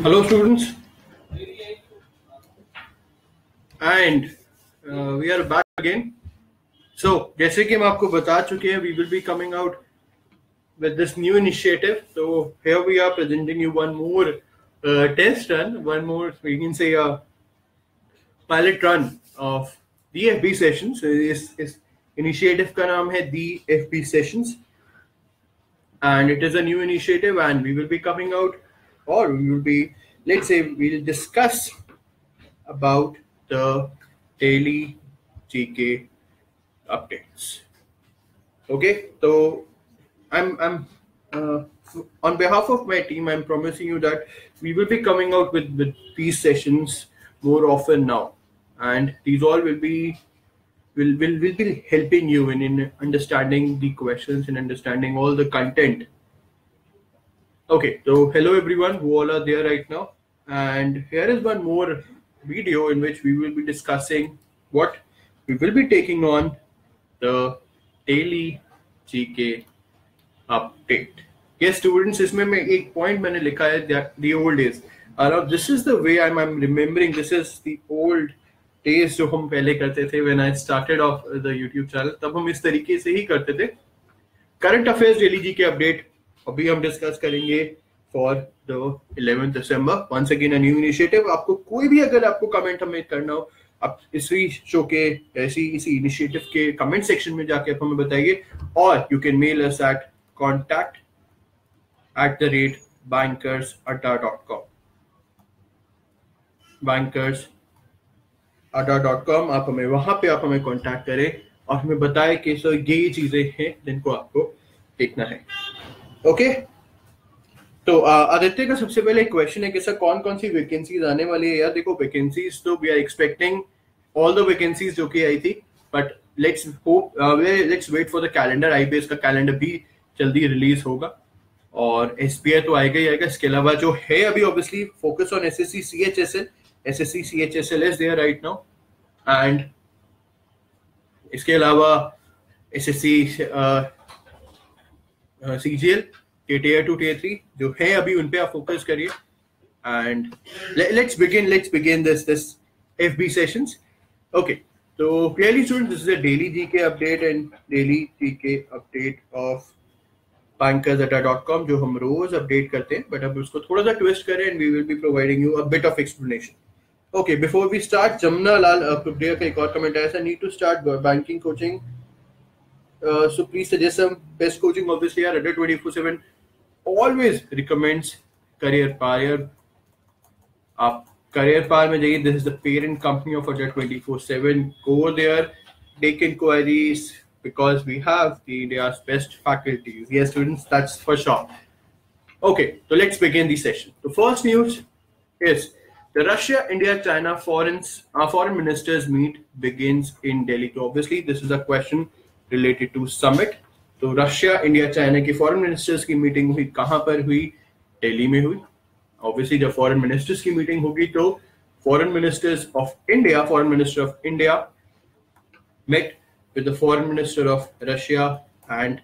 Hello students, and we are back again. So जैसे कि हम आपको बता चुके हैं, we will be coming out with this new initiative. So here we are presenting you one more test run, one more, we can say, a pilot run of DFB sessions. So इस initiative का नाम है DFB sessions, and it is a new initiative, and we will be coming out, or we will be, let's say, we'll discuss about the daily GK updates. Okay, so I'm on behalf of my team, I'm promising you that we will be coming out with these sessions more often now, and these all will be helping you in understanding the questions and understanding all the content. Okay, so hello everyone who all are there right now, and here is one more video in which we will be discussing what we will be taking on the daily GK update. Yes, students, इसमें मैं एक point मैंने लिखा है that the old days. This is the way I'm remembering. This is the old days जो हम पहले करते थे when I started off the YouTube channel. तब हम इस तरीके से ही करते थे. Current affairs daily GK update. अभी हम डिस्कस करेंगे for the 11th December. Once again a new initiative. आपको कोई भी अगर आपको कमेंट हमें करना हो, आप इसी शो के इसी इनिशिएटिव के कमेंट सेक्शन में जाके आप हमें बताइए, और you can mail us at contact@bankersadda.com. bankersadda.com. आप हमें वहां पे आप हमें कांटेक्ट करें और हमें बताएं कि सर ये चीजें हैं जिनको आपको देखना है. ओके, तो आदित्य का सबसे पहले क्वेश्चन है कि सर कौन कौन सी वैकेंसीज आने वाली है. यार देखो, वैकेंसीज तो we are expecting all the vacancies जो कि आई थी, but let's wait for the calendar. IPS का कैलेंडर भी जल्दी रिलीज होगा, और एसबीआई तो आएगा ही आएगा. इसके अलावा जो है अभी obviously focus on SSC CHSL is there right now, and इसके अलावा एसएससी CGL के Tier 2 Tier 3 जो है अभी उन पे आप फोकस करिए. And let's begin this FB sessions. Okay, so clearly students, this is a daily GK update and daily GK update of bankersadda.com जो हम रोज अपडेट करते हैं, बट अब उसको थोड़ा सा ट्विस्ट करें and we will be providing you a bit of explanation. Okay, before we start, Jamuna लाल प्रिया का एक और कमेंट आया था, need to start banking coaching. So please suggest some best coaching. Obviously, our Adda 24/7 always recommends Career Par. आप Career Par में जाइए. This is the parent company of Adda 24/7. Go there, take inquiries, because we have the India's best faculties. Yes, students, that's for sure. Okay, so let's begin the session. The first news is the Russia, India, China foreign ministers meet begins in Delhi. So obviously, this is a question related to summit. तो Russia, India, China की foreign ministers की meeting हुई. कहां पर हुई? दिल्ली में हुई. Obviously जब फॉरेन मिनिस्टर्स की मीटिंग होगी तो foreign minister of India met with the foreign minister of Russia and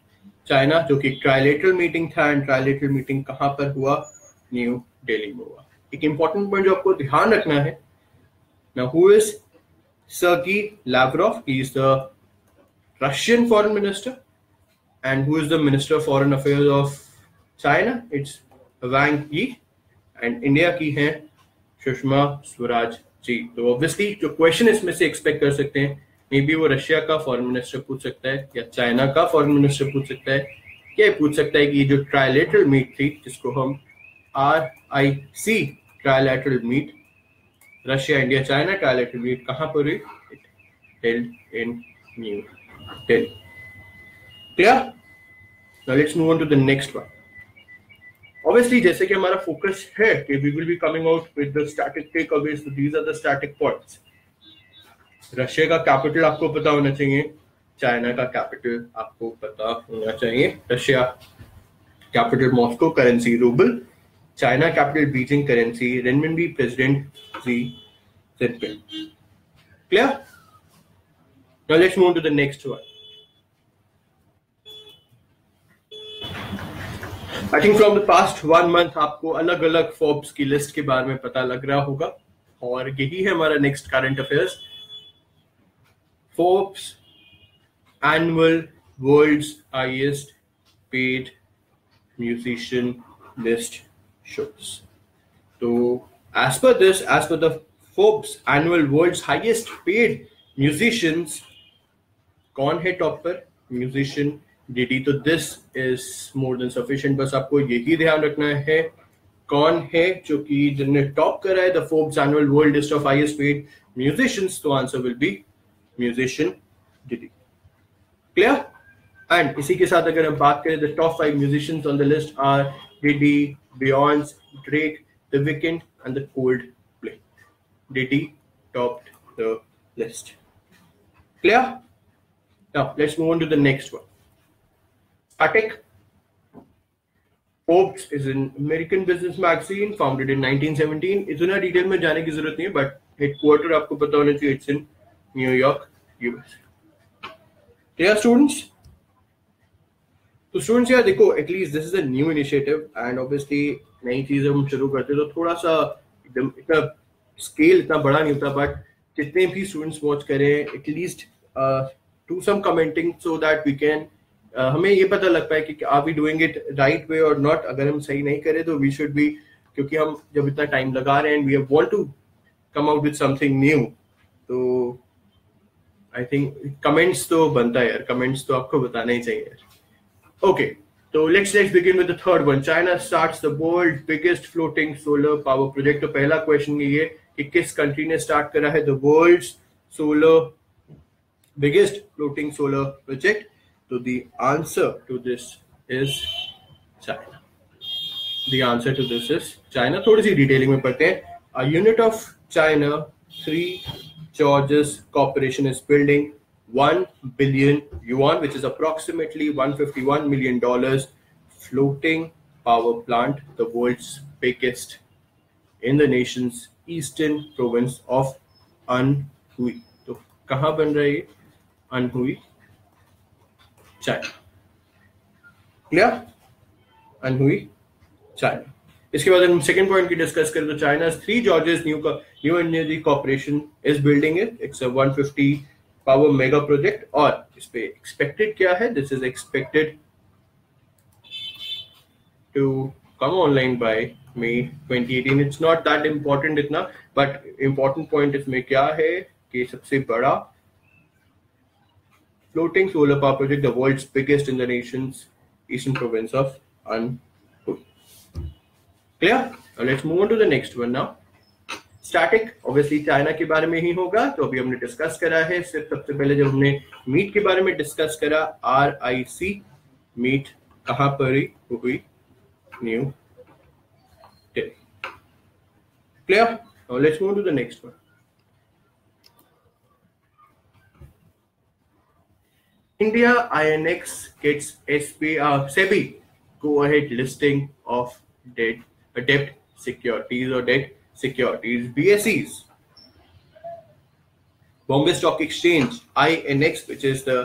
China, जो कि ट्राइलेटरल मीटिंग था. एंड ट्राइलेटरल मीटिंग कहां पर हुआ? न्यू दिल्ली में हुआ. एक इंपॉर्टेंट पॉइंट जो आपको ध्यान रखना है, now who is Sergey Lavrov? He is the Russian foreign minister. And who is the Minister of Foreign Affairs of China? It's Wang Yi. And India की हैं सुषमा स्वराज जी. तो ऑब्वियसली जो क्वेश्चन इसमें से एक्सपेक्ट कर सकते हैं, मे बी वो रशिया का फॉरेन मिनिस्टर पूछ सकता है, या चाइना का फॉरेन मिनिस्टर पूछ सकता है, या पूछ सकता है कि ये जो ट्राइलेटरल मीट थी, जिसको हम RIC trilateral meet, Russia, India, China trilateral meet कहाँ पर हुई? It held in New Delhi. Clear? Now let's move on to the next one. Obviously, जैसे कि हमारा फोकस है कि we will be coming out with the static takeaways. So these are the static points. Russia का capital आपको पता होना चाहिए, चाइना का कैपिटल आपको पता होना चाहिए. Russia capital Moscow, currency rouble. China capital Beijing, currency renminbi, president Xi Jinping. Clear? Now let's move to the next one. I think from the past 1 month आपको अलग अलग फोर्ब्स की लिस्ट के बारे में पता लग रहा होगा, और यही है हमारा next current affairs. Forbes annual world's highest paid musician list shows. तो as per the Forbes annual world's highest paid musicians, कौन है टॉप पर? Musician Diddy. तो this is more than sufficient. बस आपको यही ध्यान रखना है कौन है जो कि जिन्होंने टॉप करा है the Forbes annual world list of highest paid musicians. तो answer will be musician Diddy. Clear? And इसी के साथ अगर हम बात करें the top 5 musicians on the list are Diddy, Beyonce, Drake, the Weeknd and the Coldplay. Diddy topped the list. Clear? Now let's move on to the next one. Static. Forbes is an American business magazine founded in 1917. इतना detail में जाने की जरूरत नहीं है, but headquarter आपको पता होना चाहिए, it's in New York, US. Clear students? तो स्टूडेंट्स यार देखो, at least this is a new initiative and obviously नई चीज हम शुरू करते तो थोड़ा सा एकदम इतना स्केल इतना बड़ा नहीं होता, बट जितने भी स्टूडेंट्स वॉच करें at least do some commenting so that we can, हमें ये पता लग पाए कि are we doing it right way और नॉट। अगर हम सही नहीं करें तो वी शुड बी, क्योंकि हम जब इतना टाइम लगा रहे हैं and we want to come out with something new, तो आई थिंक कमेंट्स तो बनता है यार, कमेंट्स तो आपको बताना ही चाहिए यार। Okay, so let's begin with the third one. China starts the world's biggest floating solar power project. तो पहला क्वेश्चन ये कि किस कंट्री ने स्टार्ट करा है the world's biggest floating solar project? तो the answer to this is China. The answer to this is China. थोड़ी सी डिटेलिंग में पढ़ते हैं. A unit of China, 3 Georges Corporation is building 1 billion yuan, which is approximately $151 million, floating power plant, the world's biggest, in the nation's eastern province of Anhui. तो कहाँ बन रहा है ये? Anhui, China. Clear? Anhui, China. इसके बाद हम second point की डिस्कस करें तो चाइना's 3 Georges new energy corporation is building it. It's a 150 power mega project, और इस पे एक्सपेक्टेड क्या है? This is expected to come online by May 2018. It's not that important इतना, बट इम्पोर्टेंट पॉइंट इसमें क्या है कि सबसे बड़ा floating solar power project, the world's biggest in the nation's eastern province of Anhui. Clear? Let's move on to the next one now. Static obviously China के बारे में ही होगा, तो अभी हमने डिस्कस करा है। सिर्फ सबसे पहले जब हमने मीट के बारे में डिस्कस करा, RIC मीट कहां पर हुई? New Delhi. Clear? Let's move to the next one. India INX gets SEBI go ahead listing of debt securities or debt securities, BSEs. Bombay Stock Exchange, INX, which is the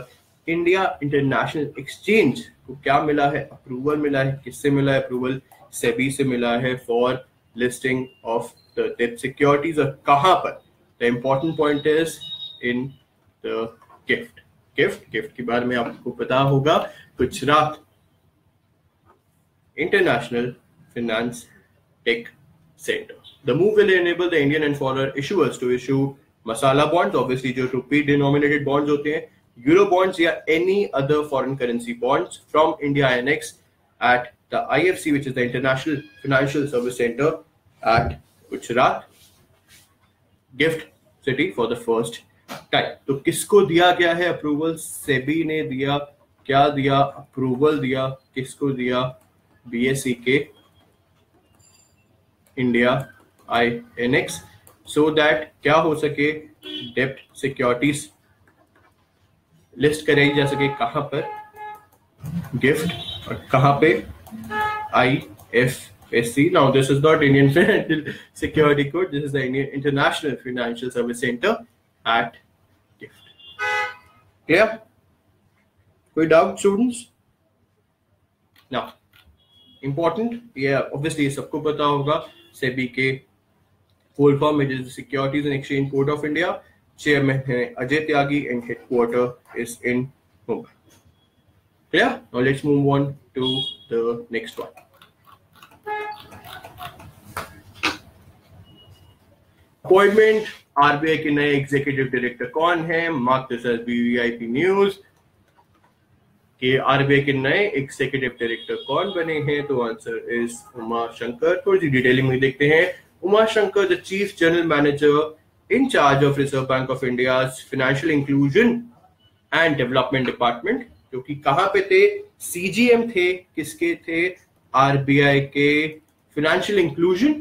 India International Exchange, को क्या मिला है? Approval मिला है। किससे मिला है approval? SEBI से मिला है for listing of the debt securities. और कहां पर? The important point is in the gift के बारे में आपको पता होगा, Gujarat international finance take Center. The move will enable the Indian and foreign issuers to issue masala bonds, obviously जो rupee denominated bonds होते हैं, euro bonds या any other foreign currency bonds from India INX at the IFC, which is the International Financial Service Center at Gujarat Gift City for the first time. तो किसको दिया गया है approval? SEBI ने दिया। क्या दिया? अप्रूवल दिया। किसको दिया? BSE के इंडिया INX, सो दैट क्या हो सके? डेप्ट सिक्योरिटीज लिस्ट कराई जा सके। कहां पर? गिफ्ट। और कहां पे? IFSC. Now this is not Indian financial security code, this is the Indian international financial service centre at GIFT. Clear? कोई डाउट स्टूडेंट्स? नाउ इंपॉर्टेंट, ये ऑब्वियसली सबको पता होगा, सेबी के फुल फॉर्म में securities and exchange board of India, chairman है Ajay Tyagi and headquarter is in Mumbai. Clear? Now let's move on to the next one. Appointment, RBI के नए एग्जीक्यूटिव डायरेक्टर कौन है? Mark this as VVIP news कि RBI के नए executive director कौन बने हैं. तो आंसर इज उमा शंकर. थोड़ी सी डिटेलिंग में देखते हैं. Uma Shankar the chief general manager in charge of reserve bank of India financial inclusion and development department, जो कि कहां पे थे? सीजीएम थे. किसके थे? आरबीआई के financial inclusion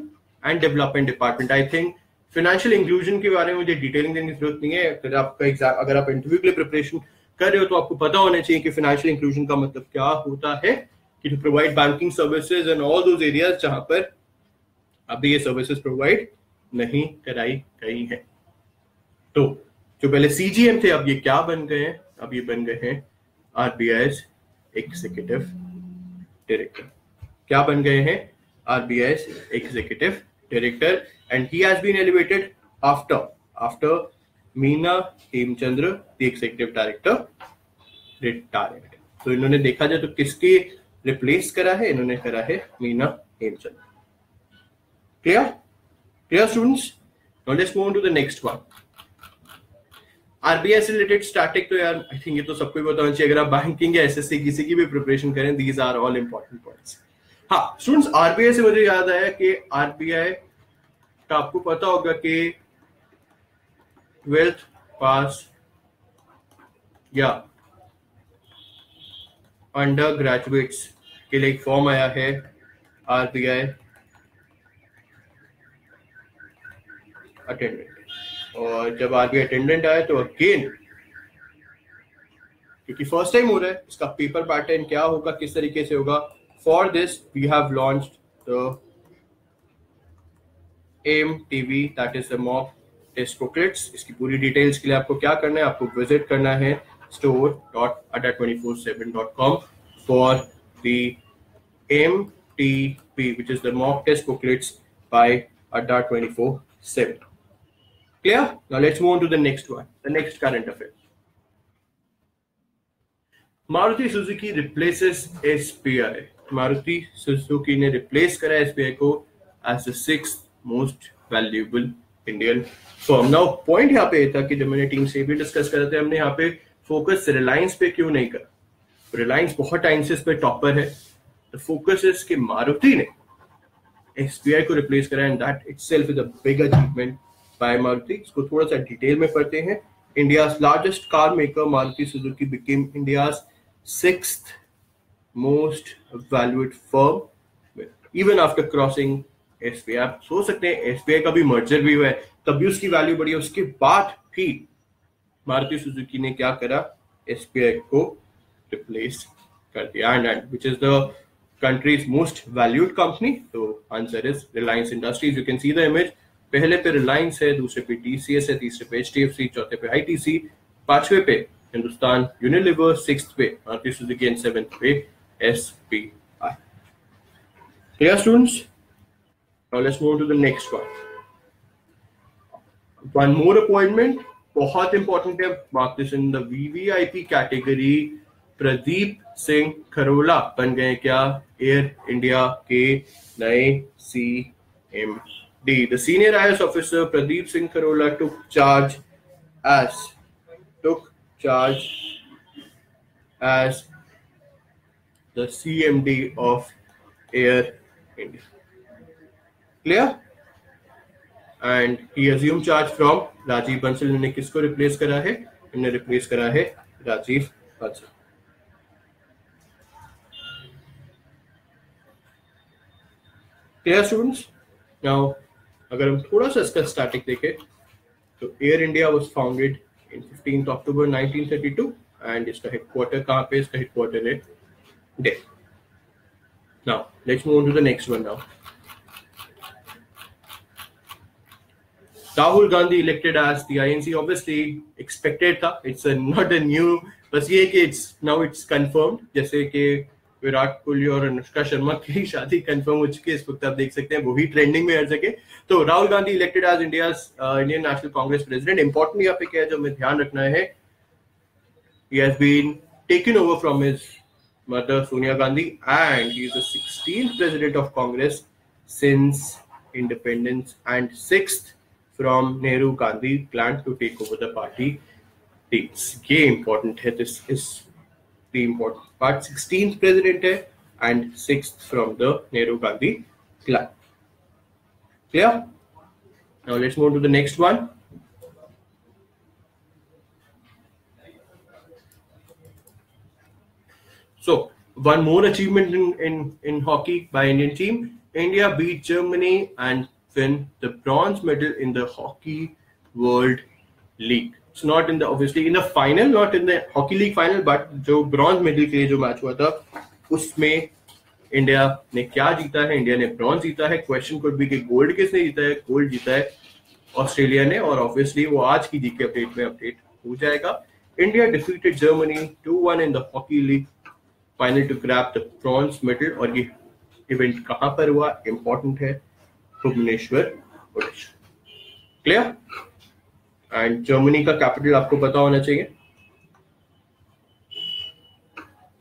and development department. I think financial inclusion के बारे में मुझे डिटेलिंग देने की जरूरत नहीं है. अगर आपका एग्जाम, अगर आप इंटरव्यू के लिए प्रिपरेशन कर रहे हो तो आपको पता होना चाहिए कि फाइनेंशियल इंक्लूजन का मतलब क्या होता है, कि to provide banking services and all those areas जहां पर अभी ये सर्विसेज प्रोवाइड नहीं कराई गई है. तो जो पहले सीजीएम थे अब ये क्या बन गए हैं? अब ये बन गए हैं आरबीआई एग्जीक्यूटिव डायरेक्टर. क्या बन गए हैं? RBI executive director. And he has been elevated after Meena Hemchandra the executive director retired. तो इन्होंने देखा जाए तो किसके रिप्लेस करा है? इन्होंने करा है Meena Hemchandra. Clear students? Now let's move on to the next one. RBI से रिलेटेड स्टैटिक तो यार आई थिंक ये तो सबको ही पता होना चाहिए. अगर आप बैंकिंग या एसएससी किसी की भी प्रिपरेशन करें, these are all important points. हाँ स्टूडेंट्स, आरबीआई से मुझे याद आया कि आरबीआई तो आपको पता होगा कि 12th पास या अंडर ग्रेजुएट्स के लिए एक फॉर्म आया है आरबीआई अटेंडेंट. और जब आरबीआई अटेंडेंट आया तो अगेन, क्योंकि फर्स्ट टाइम हो रहा है, इसका पेपर पैटर्न क्या होगा, किस तरीके से होगा. For this we have launched the AIMTV, that is the mock test booklets. इसकी पूरी डिटेल्स के लिए आपको क्या करना है? आपको विजिट करना है store.adda247.com for the AIMTV, which is the mock test booklets by Adda247. Clear? Now let's move on to the next one, the next current affair. Maruti Suzuki replaces SBI. Maruti Suzuki ने replace करा SBI को as the 6th most valuable Indian firm. Now point यहाँ पे था कि जब मैंने team से भी डिस्कस कर रहे थे, हमने यहाँ पे फोकस रिलायंस पे क्यों नहीं करा. रिलायंस बहुत टाइम से इस पे टॉपर है. द फोकस इज कि मारुति ने एसबीआई को रिप्लेस करा and that itself is a big achievement by Maruti. इसको थोड़ा सा डिटेल में पढ़ते हैं. India's largest car maker Maruti Suzuki became India's 6th most valued firm even after crossing SBI. आप सोच सकते हैं एसबीआई का भी मर्जर भी हुआ है, तब भी उसकी वैल्यू बढ़ी है. उसके बाद भी मारुति सुजुकी ने क्या करा? एसबीआई को रिप्लेस कर दिया. And which is the country's most valued company? तो answer is Reliance industries. You can see the image. पहले पे रिलायंस है, दूसरे पे टीसीएस है, तीसरे पे एचडीएफसी, चौथे पे आईटीसी, पांचवे पे हिंदुस्तान यूनिलीवर, 6th पे मारुति सुजुकी एंड 7th पे SBI. Clear students? Now let's move to the next one. One more appointment, बहुत important है. Mark this in the VVIP category. Pradeep Singh Kharola बन गए क्या? एयर इंडिया के नए CMD. The senior IAS officer Pradeep Singh Kharola took charge as the CMD of Air India. Clear? And he assumed charge from Rajiv Bansal. इन्होंने किसको replace करा है? इन्होंने रिप्लेस करा है Rajeev Bansal. Clear students? Now अगर हम थोड़ा सा इसका स्टैटिक देखें तो air India was founded in 15th October 1932 and इसका हेडक्वार्टर कहाँ पे? इसका हेडक्वार्टर है Delhi. Now let's move on to the next one. Now Rahul Gandhi elected as the INC, obviously expected था. It's not a new, बस ये कि it's confirmed. जैसे कि विराट कोहली और अनुष्का शर्मा की शादी कंफर्म हो चुकी है, इस वक्त आप देख सकते हैं, वो भी ट्रेंडिंग में हर जगह। तो Rahul Gandhi elected as Indian National Congress president. Importantly यहाँ पे क्या है जो हमें ध्यान रखना है, he has been taken over from his mother Sonia Gandhi and he is the 16th president of Congress since independence and 6th from Nehru Gandhi planned to take over the party teams. ये important है, this is the important part. 16th president है and 6th from the Nehru Gandhi clan. Clear? Now let's move to the next one. So one more achievement in hockey by Indian team. India beat Germany and win the bronze medal in the Hockey World League. It's not in the obviously in the final, not in the Hockey League final, but जो bronze medal के लिए जो match हुआ था उसमें India ने क्या जीता है? इंडिया ने ब्रॉन्ज जीता है। क्वेश्चन कुड बी कि गोल्ड किसने जीता है? गोल्ड जीता है ऑस्ट्रेलिया ने, और ऑब्वियसली वो आज की जीके अपडेट में अपडेट हो जाएगा। India defeated Germany 2-1 in the hockey league final to grab the bronze medal. और ये इवेंट कहां पर हुआ? इंपॉर्टेंट है, Bhubaneswar, Odisha. Clear? And Germany का कैपिटल आपको पता होना चाहिए।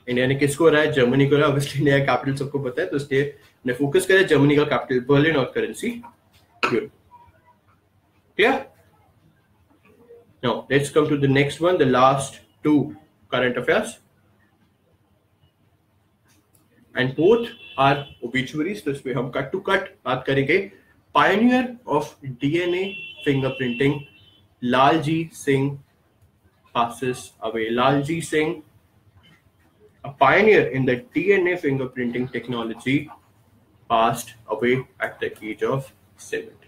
इंडिया ने किसको हराया? जर्मनी को हराया। ऑब्वियसली नया कैपिटल सबको पता है, तो इसलिए ने फोकस करें जर्मनी का कैपिटल बर्लिन और currency euro. Clear? Now let's come to the next one, the last two current affairs and both are obituaries, तो इसमें हम कट टू कट बात करेंगे। Pioneer of DNA fingerprinting Lalji Singh passes away. Lalji Singh, a pioneer in the DNA fingerprinting technology, passed away at the age of 70.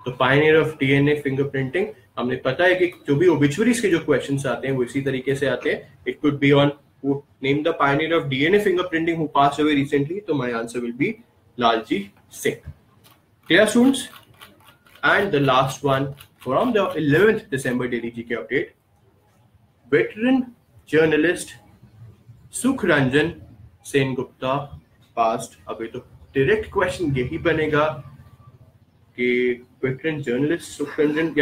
तो pioneer of DNA fingerprinting, हमने पता है कि जो भी obituaries के जो questions आते हैं वो इसी तरीके से आते हैं. It could be on who named the pioneer of DNA fingerprinting who passed away recently. So my answer will be Lalji Singh. Clear, students? And the last one from the 11th December daily GK update. Veteran journalist Sukhranjan Sengupta passed away. तो direct question यही बनेगा कि veteran journalist Sukhranjan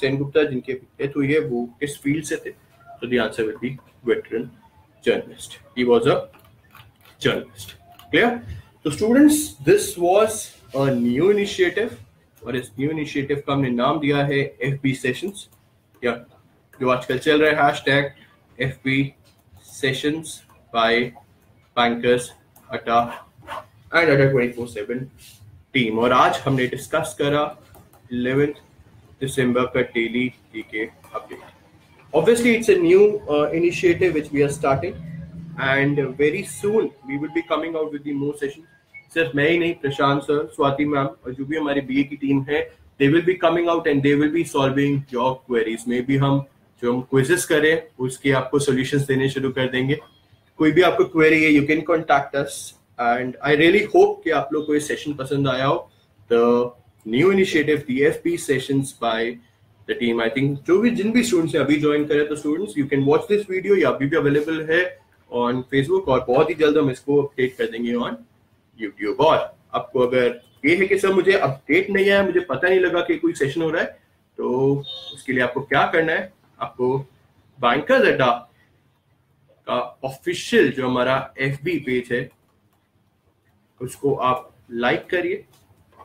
Sengupta जिनके death हुई है वो किस field से थे? So the answer will be veteran journalist. He was a journalist. Clear? So students, this was a new initiative और इस न्यू इनिशिएटिव का हमने नाम दिया है FB Sessions, या जो आजकल चल रहा है hashtag FB Sessions by Bankers Atta and Atta 24/7 team. और आज हमने डिस्कस करा 11th December का daily GK update. Obviously, it's a new initiative which we are starting, and very soon we will be coming out with the more sessions. सिर्फ मैं ही नहीं, प्रशांत sir, Swati ma'am और जो भी हमारी BA की टीम है, they will be coming out and they will be solving your queries. Maybe हम quizzes करें, उसके आपको solutions देने शुरू कर देंगे. कोई भी आपको query है, you can contact us. And I really hope कि आप लोग को ये session पसंद आया हो. The new initiative, the FB Sessions by the team. I think जो भी जिन भी students अभी join करें तो students you can watch this video, या अभी भी available है on Facebook, और बहुत ही जल्द हम इसको update कर देंगे on YouTube. और आपको अगर ये है कि सर मुझे अपडेट नहीं आया, मुझे पता नहीं लगा कि कोई सेशन हो रहा है, तो उसके लिए आपको क्या करना है, आपको बैंकर्स अड्डा का ऑफिशियल जो हमारा FB पेज है उसको आप लाइक करिए,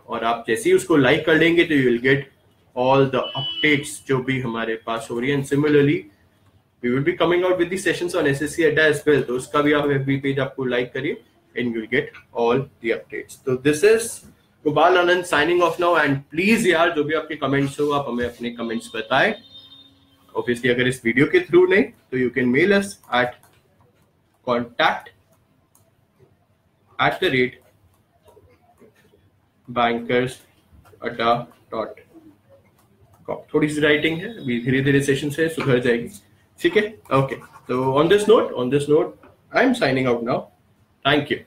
और आप जैसे ही उसको लाइक कर लेंगे तो you will get all the updates जो भी हमारे पास हो रही है. And similarly we will be coming out with the sessions on SSC Adda as well, तो उसका भी आप FB पेज आपको लाइक करिए and you'll get all the updates. So this is Gopal Anand signing off now, and please यार जो भी आपके कमेंट्स हो आप हमें अपने कमेंट्स बताएं. Obviously अगर इस वीडियो के थ्रू नहीं तो you can mail us at contact@bankersatta.com. थोड़ी सी राइटिंग है, अभी धीरे धीरे सेशन से सुधर जाएगी. ठीक है, ओके. तो on this note, I am signing out now. Thank you.